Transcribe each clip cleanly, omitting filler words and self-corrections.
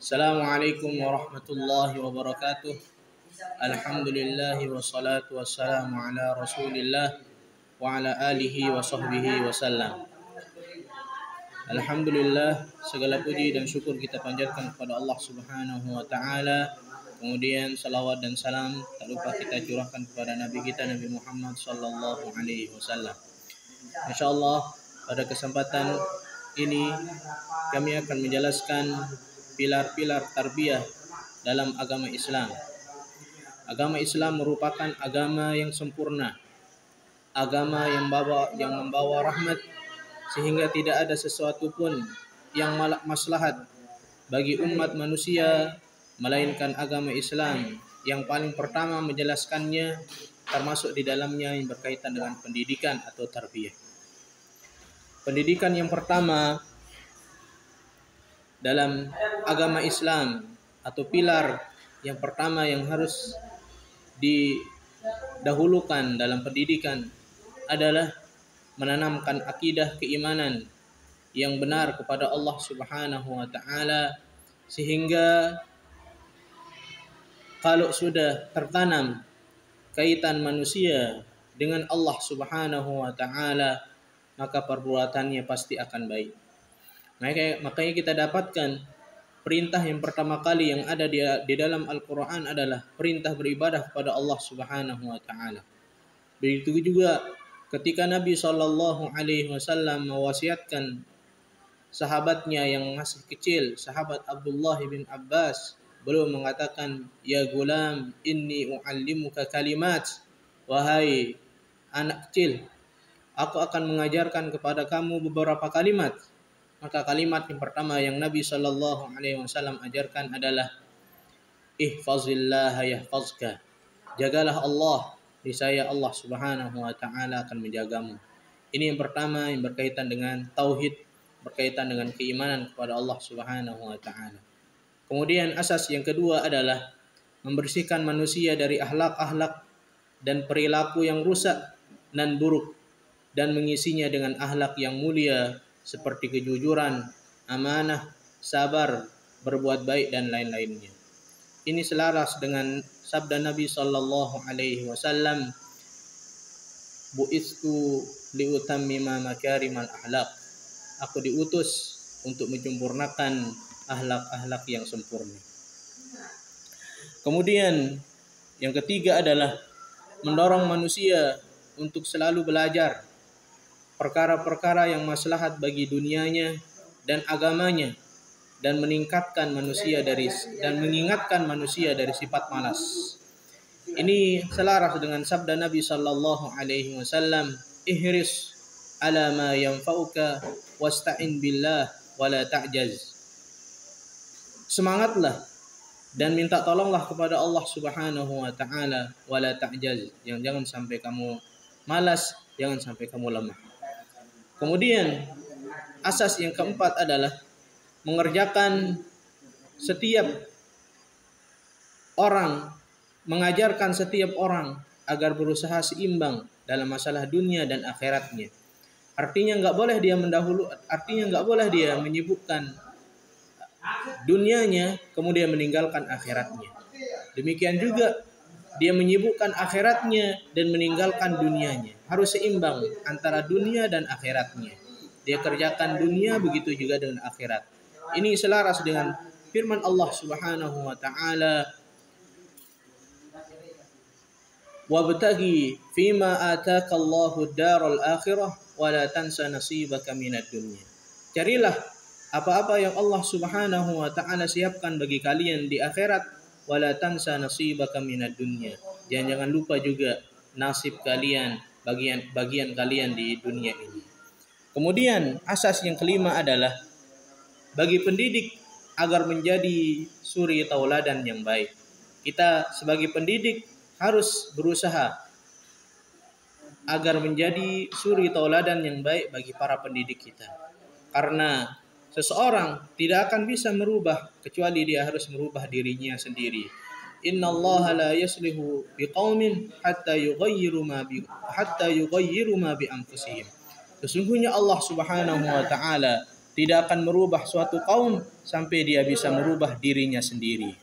Assalamualaikum warahmatullahi wabarakatuh. Alhamdulillahi wassalatu wassalamu ala rasulillah wa ala alihi wa sahbihi wasallam. Alhamdulillah, segala puji dan syukur kita panjatkan kepada Allah Subhanahu wa taala. Kemudian salawat dan salam tak lupa kita curahkan kepada nabi kita Nabi Muhammad sallallahu alaihi wasallam. Insyaallah pada kesempatan ini kami akan menjelaskan pilar-pilar tarbiyah dalam agama Islam. Agama Islam merupakan agama yang sempurna, agama yang membawa rahmat, sehingga tidak ada sesuatu pun yang maslahat bagi umat manusia melainkan agama Islam yang paling pertama menjelaskannya, termasuk di dalamnya yang berkaitan dengan pendidikan atau tarbiyah. Pendidikan yang pertama dalam agama Islam atau pilar yang pertama yang harus didahulukan dalam pendidikan adalah menanamkan akidah keimanan yang benar kepada Allah Subhanahu wa taala, sehingga kalau sudah tertanam kaitan manusia dengan Allah Subhanahu wa taala, maka perbuatannya pasti akan baik. Makanya kita dapatkan perintah yang pertama kali yang ada di dalam Al-Quran adalah perintah beribadah kepada Allah Subhanahu wa taala. Begitu juga ketika Nabi Shallallahu alaihi wasallam mewasiatkan sahabatnya yang masih kecil, sahabat Abdullah bin Abbas, beliau mengatakan, "Ya gulam, inni u'allimuka kalimat." Wahai anak kecil, aku akan mengajarkan kepada kamu beberapa kalimat. Maka kalimat yang pertama yang Nabi Shallallahu alaihi wasallam ajarkan adalah ihfazillah yahfazka. Jagalah Allah, niscaya Allah Subhanahu wa taala akan menjagamu. Ini yang pertama yang berkaitan dengan tauhid, berkaitan dengan keimanan kepada Allah Subhanahu wa taala. Kemudian asas yang kedua adalah membersihkan manusia dari akhlak-akhlak dan perilaku yang rusak dan buruk, dan mengisinya dengan akhlak yang mulia seperti kejujuran, amanah, sabar, berbuat baik dan lain-lainnya. Ini selaras dengan sabda Nabi sallallahu alaihi wasallam, "Bu'istu liutammima makarimal akhlak." Aku diutus untuk menyempurnakan akhlak-akhlak yang sempurna. Kemudian yang ketiga adalah mendorong manusia untuk selalu belajar perkara-perkara yang maslahat bagi dunianya dan agamanya, dan mengingatkan manusia dari sifat malas. Ini selaras dengan sabda Nabi sallallahu alaihi wasallam, "Ihris ala ma yanfa'uka wasta'in billah wala ta'jaz." Semangatlah dan minta tolonglah kepada Allah Subhanahu wa taala, wala ta'jaz. Jangan sampai kamu malas, jangan sampai kamu lemah. Kemudian asas yang keempat adalah mengajarkan setiap orang agar berusaha seimbang dalam masalah dunia dan akhiratnya. Artinya nggak boleh dia menyibukkan dunianya kemudian meninggalkan akhiratnya. Demikian juga dia menyibukkan akhiratnya dan meninggalkan dunianya. Harus seimbang antara dunia dan akhiratnya. Dia kerjakan dunia, begitu juga dengan akhirat. Ini selaras dengan firman Allah Subhanahu wa taala, "Wabtaghi fima ataka Allahu ad-daral akhirah wa la tansa nasibaka minad dunya." Carilah apa-apa yang Allah Subhanahu wa taala siapkan bagi kalian di akhirat, wala tansa nasibaka minad dunya. Jangan lupa juga nasib kalian, bagian kalian di dunia ini. Kemudian asas yang kelima adalah bagi pendidik agar menjadi suri tauladan yang baik. Kita sebagai pendidik harus berusaha agar menjadi suri tauladan yang baik bagi para pendidik kita. Karena seseorang tidak akan bisa merubah kecuali dia harus merubah dirinya sendiri. Innallaha la yuslihu biqaumin hatta yughayyiru ma bi anfusihim. Sesungguhnya Allah Subhanahu wa taala tidak akan merubah suatu kaum sampai dia bisa merubah dirinya sendiri.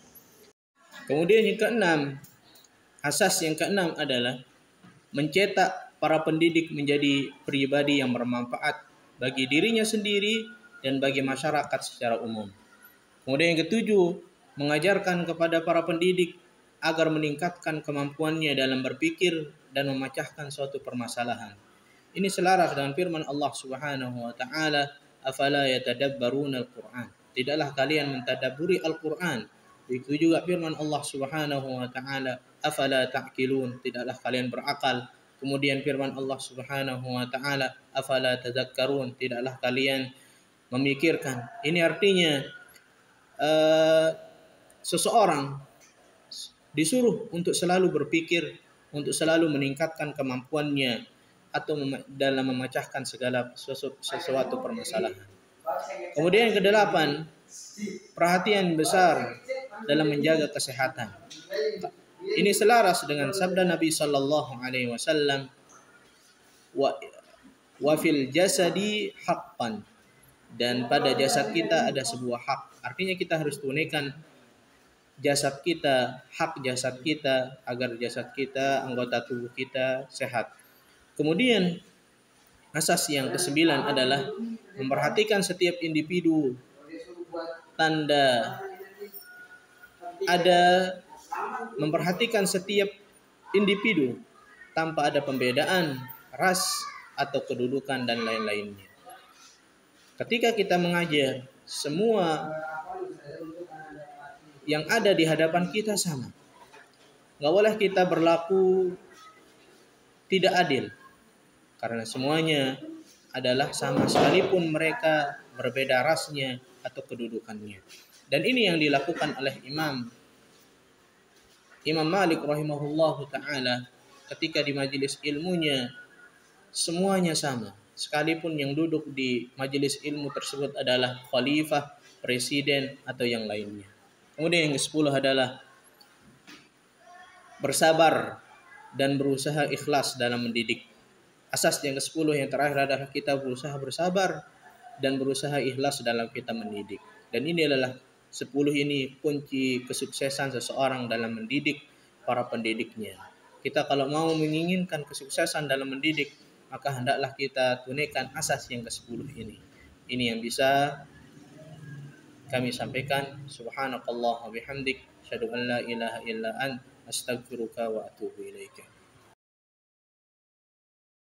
Kemudian yang keenam, asas yang keenam adalah mencetak para pendidik menjadi pribadi yang bermanfaat bagi dirinya sendiri dan bagi masyarakat secara umum. Kemudian yang ketujuh, mengajarkan kepada para pendidik agar meningkatkan kemampuannya dalam berpikir dan memecahkan suatu permasalahan. Ini selaras dengan firman Allah Subhanahu wa taala, "Afala yatadabbaruna al-Qur'an?" Tidaklah kalian mentadabburi Al-Qur'an. Begitu juga firman Allah Subhanahu wa taala, "Afala ta'qilun?" Tidaklah kalian berakal. Kemudian firman Allah Subhanahu wa taala, "Afala tadhakkarun?" Tidaklah kalian memikirkan. Ini artinya seseorang disuruh untuk selalu berpikir, untuk selalu meningkatkan kemampuannya atau dalam memecahkan segala sesuatu permasalahan. Kemudian yang kedelapan, perhatian besar dalam menjaga kesehatan. Ini selaras dengan sabda Nabi sallallahu alaihi wasallam, wa fil jasadi haqqan, dan pada jasad kita ada sebuah hak. Artinya kita harus tunaikan jasad kita, hak jasad kita, agar jasad kita, anggota tubuh kita sehat. Kemudian asas yang kesembilan adalah memperhatikan setiap individu, tanda ada memperhatikan setiap individu tanpa ada pembedaan ras atau kedudukan dan lain-lainnya. Ketika kita mengajar, semua yang ada di hadapan kita sama. Nggak boleh kita berlaku tidak adil, karena semuanya adalah sama sekalipun mereka berbeda rasnya atau kedudukannya. Dan ini yang dilakukan oleh Imam Malik rahimahullahu ta'ala ketika di majelis ilmunya semuanya sama. Sekalipun yang duduk di majelis ilmu tersebut adalah khalifah, presiden, atau yang lainnya. Kemudian yang ke-10 adalah bersabar dan berusaha ikhlas dalam mendidik. Asas yang ke-10 yang terakhir adalah kita berusaha bersabar dan berusaha ikhlas dalam kita mendidik. Dan ini adalah 10 ini kunci kesuksesan seseorang dalam mendidik para pendidiknya. Kita kalau mau menginginkan kesuksesan dalam mendidik, maka hendaklah kita tunaikan asas yang ke-10 ini. Ini yang bisa kami sampaikan. Subhanakallah wa bihamdik, asyhadu an la ilaha illa ant, astaghfiruka wa atubu ilaika.